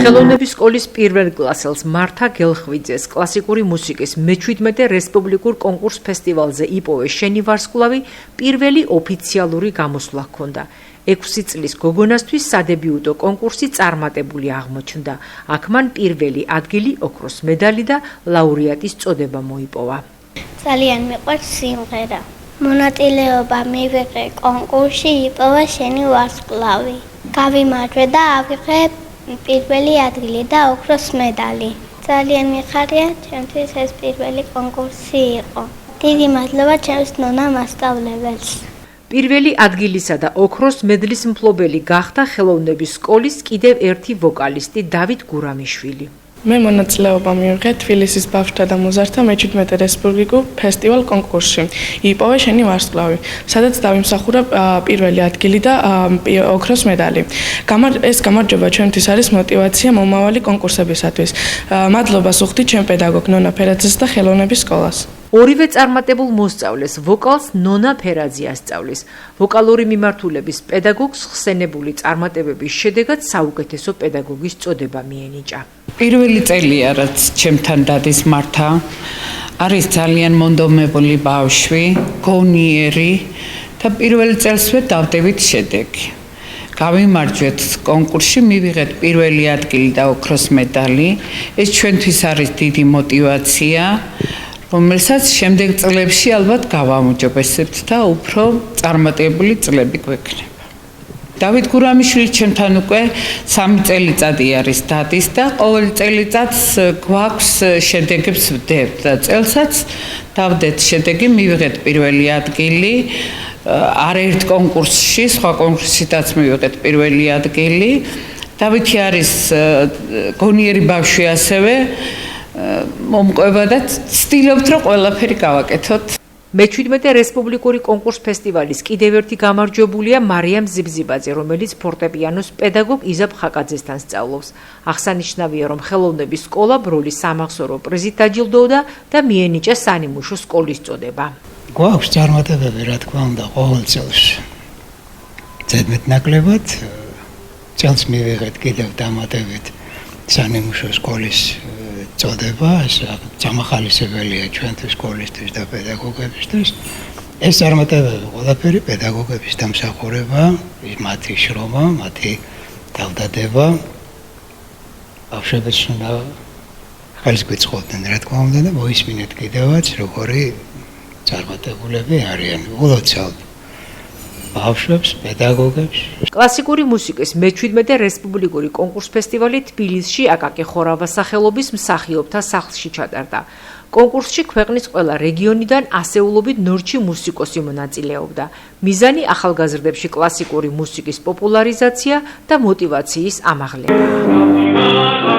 ხელოვნების სკოლის პირველ კლასელს მართა გელხვიძეს კლასიკური მუსიკის მე-17 რესპუბლიკურ კონკურს ფესტივალზე იპოვეს შენი ვარსკვლავი პირველი ოფიციალური გამოსვლა ჰქონდა. 6 წლის გოგონასთვის სადებიუტო კონკურსი წარმატებული აღმოჩნდა. აქ მან პირველი ადგილი, ოქროს მედალი და ლაურეატის წოდება მოიპოვა. ძალიან მიყვარს სიმღერა. მონაწილეობა მივიღე კონკურსში, იპოვა შენი ვარსკვლავი. გავიმარჯვე და ავიღე პირველი ადგილი და ოქროს მედალი. ძალიან მიხარია, ჩემთვის ეს პირველი კონკურსი იყო. დიდი მადლობა ჩემს ნონა მასწავლებელს. პირველი ადგილისა და ოქროს მედლის მფლობელი გახდა ხელოვნების სკოლის კიდევ ერთი ვოკალისტი დავით გურამიშვილი. მე მონაწილეობა მივიღე თბილისის ბავშვთა და მოზარდთა მე-17 რესპუბლიკურ ფესტივალ კონკურსში. იპოვე შენი ვარსკვლავი, სადაც დავიმსახურა პირველი ადგილი და ოქროს მედალი. ეს გამარჯვება ჩვენთვის არის მოტივაცია მომავალი კონკურსებისათვის. მადლობას ვუხდი ჩემ პედაგოგ ნონა ფერაძეს და ხელოვნების სკოლას. ორივე წარმატებულ მოსწავლეს ვოკალს ნონა ფერაძე ასწავლის. ვოკალური მიმართულების პედაგოგს ხსენებული წარმატებების შედეგად საუკეთესო პედაგოგის წოდება მიენიჭა. პირველი წელია, რაც ჩემთან დადის მართა, არის ძალიან მონდომებული ბავშვი, გონიერი და პირველი წელსვე დავდებით შედეგი. გავიმარჯვეთ კონკურსში, მივიღეთ პირველი ადგილი და ოქროს მედალი. ეს ჩვენთვის არის დიდი მოტივაცია, რომელსაც შემდეგ წლებში ალბათ გავამოჯობესებთ და უფრო წარმატებული წლები გვექნება. დავით გურამიშვილი ჩემთან უკვე 3 წელიწადი არის დადის და ყოველ წელიწადს გვაქვს შედეგებს ვდებთ და წელსაც დავდეთ შედეგი, მივიღეთ პირველი ადგილი, არაერთ კონკურსში, სხვა კონკურსშიც მივიღეთ პირველი ადგილი. დავითი არის გონიერი ბავშვი ასევე მომყვება და ცდილობთ, რომ ყველაფერი გავაკეთოთ. მე-17 რესპუბლიკური კონკურს ფესტივალის კიდევ ერთი გამარჯვებულია მარიამ ზიბზიბაძე, რომელიც ფორტეპიანოს პედაგოგ იზაბ ხაკაძესთან სწავლობს. აღსანიშნავია, რომ ხელოვნების სკოლა ბროლის სამახსოვრო პრიზით დაჯილდოვდა და მიენიჭა სანიმუშო სკოლის წოდება. გვაქვს წარმატებები, რა თქმა უნდა, ყოველ წელს. ზედმეტნაკლებად წელს მივიღეთ კიდევ დამატებით სანიმუშო სკოლის წოდება, ეს დამახალისებელია ჩვენთვის სკოლისთვის და პედაგოგებისთვის. ეს წარმატებები ყველაფერი პედაგოგების დამსახურება, მათი შრომა, მათი თავდადება. ბავშვებს უნდა ხელს გვიწყობდნენ, რა თქმა უნდა, და მოისმინეთ კიდევაც, როგორი წარმატებულები არიან. ულოცავთ ბავშვებს, პედაგოგებს. კლასიკური მუსიკის მე-17 რესპუბლიკური კონკურს ფესტივალი თბილისში აკაკი ხორავას სახელობის მსახიობთა სახლში ჩატარდა. კონკურსში ქვეყნის ყველა რეგიონიდან ასეულობით ნორჩი მუსიკოსი მონაწილეობდა. მიზანი ახალგაზრდებში კლასიკური მუსიკის პოპულარიზაცია და მოტივაციის ამაღლება.